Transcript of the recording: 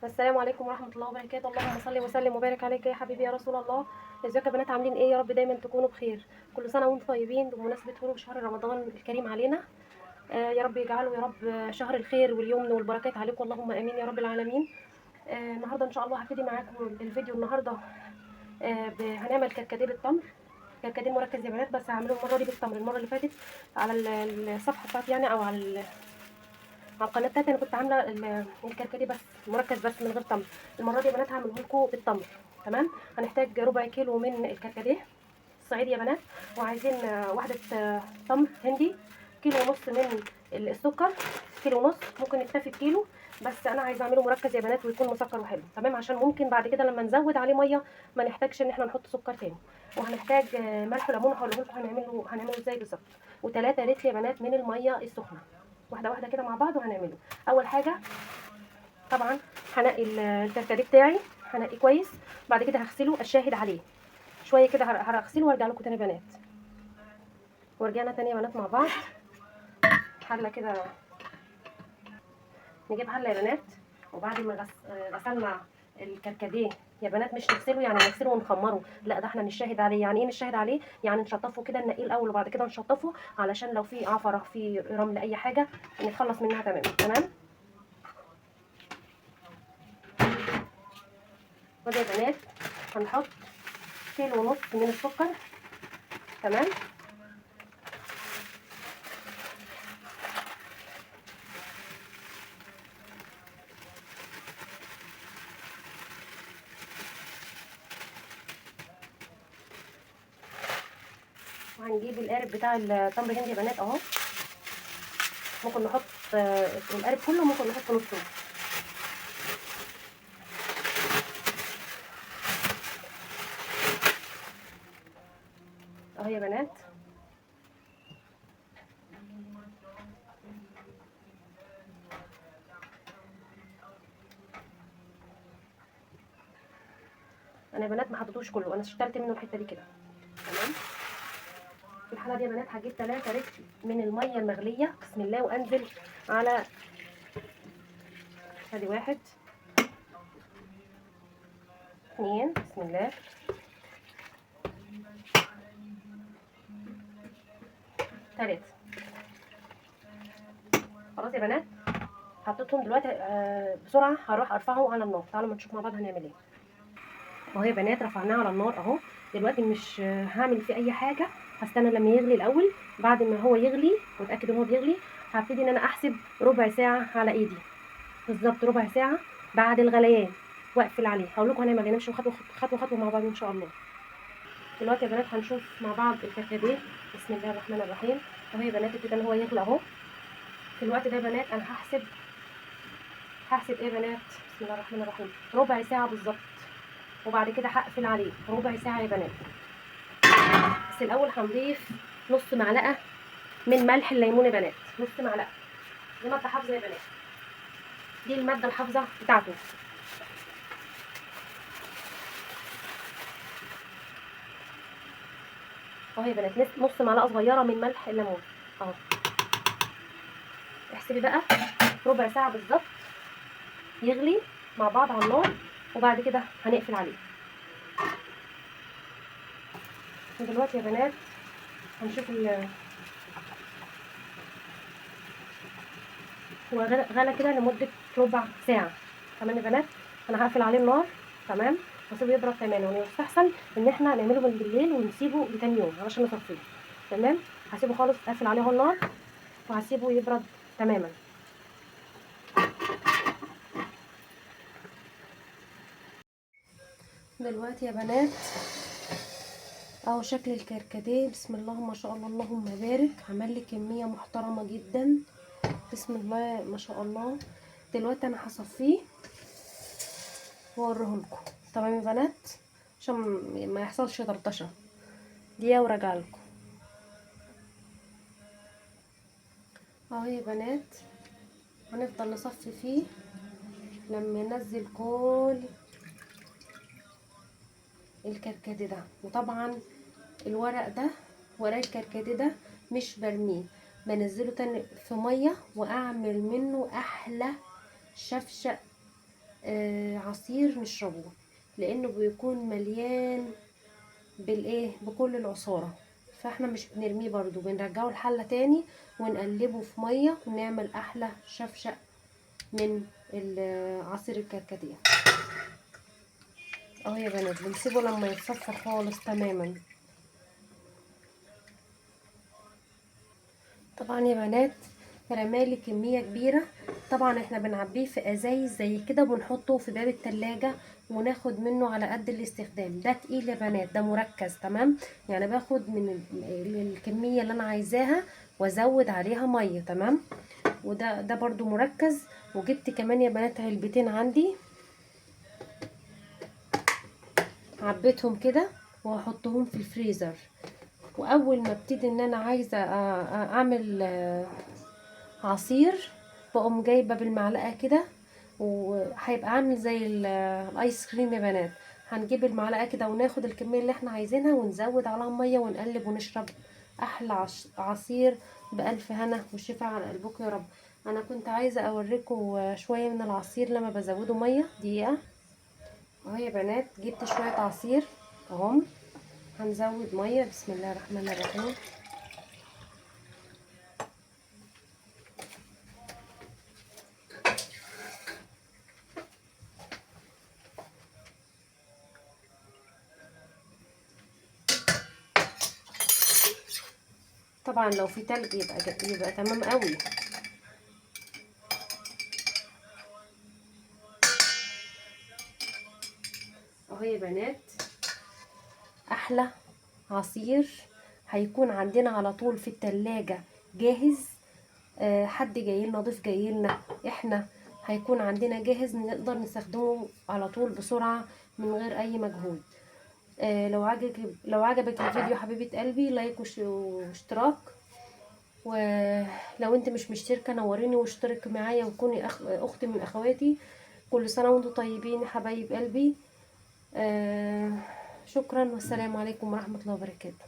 السلام عليكم ورحمة الله وبركاته. اللهم صل وسلم وبارك عليك يا حبيبي يا رسول الله. ازيكم يا بنات، عاملين ايه؟ يا رب دايما تكونوا بخير. كل سنة وانتم طيبين بمناسبة خروج شهر رمضان الكريم علينا. يا رب يجعله يا رب شهر الخير واليمن والبركات عليكم، اللهم امين يا رب العالمين. النهارده ان شاء الله هبتدي معاكم الفيديو النهارده. هنعمل كركديه بالتمر. كركديه مركز يا بنات، بس هعمله المرة دي بالتمر. المرة اللي فاتت على الصفحة بتاعتي يعني، او على القناه بتاعتي انا كنت عامله الكركديه بس مركز بس من غير تمر. المره دي يا بنات هعمله لكم بالتمر. تمام. هنحتاج ربع كيلو من الكركديه الصعيدي يا بنات، وعايزين واحده تمر هندي، كيلو ونص من السكر، كيلو ونص، ممكن نكتفي بكيلو، بس انا عايزه اعمله مركز يا بنات ويكون مسكر وحلو. تمام، عشان ممكن بعد كده لما نزود عليه ميه ما نحتاجش ان احنا نحط سكر تاني. وهنحتاج ملح وليمون، هقول لكم هنعمله ازاي بالظبط. و3 لتر يا بنات من الميه السخنه. واحده واحده كده مع بعض وهنعمله. اول حاجه طبعا هنقي الكركديه بتاعي، هنقيه كويس. بعد كده هغسله، الشاهد عليه شويه كده، هغسله وارجع لكم تاني يا بنات. ورجعنا تاني يا بنات مع بعض. حله كده، نجيب حله يا بنات، وبعد ما غسلنا الكركديه يا بنات، مش نغسله يعني نغسله ونخمره، لا ده احنا نشهد عليه. يعني ايه نشهد عليه؟ يعني نشطفه كده، ننقيه الاول وبعد كده نشطفه، علشان لو في عفره في رمل اي حاجه نتخلص منها. تمام تمام. وده يا بنات هنحط كيلو ونص من السكر. تمام. وهنجيب القارب بتاع التمر هندي يا بنات اهو. ممكن نحط القارب كله، ممكن نحط نصه اهو يا بنات. انا يا بنات ما حطيتوش كله، انا اشتريت منه الحته دي كده. تمام. في الحاله دي يا بنات هجيب 3 لتر من الميه المغليه، بسم الله، وانزل على ادي 1 2 بسم الله 3. خلاص يا بنات، حطيتهم دلوقتي. بسرعه هروح ارفعه على النار. تعالوا ما نشوف مع بعض هنعمل ايه. اهو يا بنات رفعناه على النار اهو. دلوقتي مش هعمل فيه اي حاجه، هستنى لما يغلي الاول. بعد ما هو يغلي واتاكد ان هو بيغلي، هبتدي ان انا احسب ربع ساعه على ايدي، بالظبط ربع ساعه بعد الغليان، واقفل عليه. هقول لكم هنعمل ايه، نمشي خطوه خطوه خطوه مع بعض ان شاء الله. دلوقتي يا بنات هنشوف مع بعض الكركديه. بسم الله الرحمن الرحيم. اهو يا بنات ابتدى ان هو يغلى اهو. في الوقت ده يا بنات انا هحسب ايه يا بنات؟ بسم الله الرحمن الرحيم، ربع ساعه بالظبط. وبعد كده هقفل عليه ربع ساعه يا بنات. بس الاول هنضيف نص معلقه من ملح الليمون يا بنات، نص معلقه. دي ماده حافظه يا بنات، دي الماده الحافظه بتاعته. اهو يا بنات نص معلقه صغيره من ملح الليمون اهو. احسبي بقى ربع ساعه بالظبط يغلي مع بعض على النار، وبعد كده هنقفل عليه. ودلوقتي يا بنات هنشوف هو غلى كده لمده ربع ساعه. تمام يا بنات. انا هقفل عليه النار. تمام. واسيبه يبرد تماما، ويستحسن ان احنا نعمله من بالليل ونسيبه لتاني يوم علشان نصفيه. تمام. هسيبه خالص، اقفل عليه اهو النار، وهسيبه يبرد تماما. دلوقتي يا بنات اهو شكل الكركديه، بسم الله ما شاء الله اللهم بارك، عمل لي كميه محترمه جدا، بسم الله ما شاء الله. دلوقتي انا هصفيه واوريهولكم. تمام يا بنات، عشان ما يحصلش طرطشه. دقيقه وراجع لكم. اهو يا بنات هنفضل نصفي فيه لما ينزل كل الكركديه ده. وطبعا الورق ده، ورق الكركديه ده مش برميه، بنزله تاني في ميه واعمل منه احلى شفشق عصير نشربه، لانه بيكون مليان بكل العصارة. فاحنا مش بنرميه برضو، بنرجعه الحلة تاني ونقلبه في مية ونعمل احلى شفشق من عصير الكركديه. اهو يا بنات بنسيبه لما يتصفى خالص تماما. طبعا يا بنات رمالي كمية كبيرة. طبعا احنا بنعبيه في ازايز زي كده وبنحطه في باب التلاجة وناخد منه على قد الاستخدام. ده تقيل يا بنات، ده مركز تمام، يعني باخد من الكمية اللي انا عايزاها وازود عليها مية تمام. وده برضو مركز. وجبت كمان يا بنات علبتين عندي، عبيتهم كده وهحطهم في الفريزر. واول ما ابتدي ان انا عايزه اعمل عصير، بقوم جايبه بالمعلقه كده، وهيبقى عامل زي الايس كريم يا بنات. هنجيب المعلقه كده وناخد الكميه اللي احنا عايزينها ونزود عليها ميه ونقلب ونشرب احلى عصير بالف هنا وشفا على قلبكم يا رب. انا كنت عايزه اوريكم شويه من العصير لما بزوده ميه. دقيقه اهو يا بنات، جبت شويه عصير اهم. هنزود ميه، بسم الله الرحمن الرحيم. طبعا لو في تلج يبقى تمام قوي. اهو يا بنات احلى عصير هيكون عندنا على طول في التلاجة جاهز. حد جاي لنا، ضيف جاي لنا، احنا هيكون عندنا جاهز نقدر نستخدمه على طول بسرعة من غير اي مجهود. لو عجبك الفيديو حبيبة قلبي لايك واشتراك. ولو انت مش مشتركة نوريني واشترك معايا وكوني اختي من اخواتي. كل سنة وانتم طيبين حبايب قلبي. شكرا والسلام عليكم ورحمة الله وبركاته.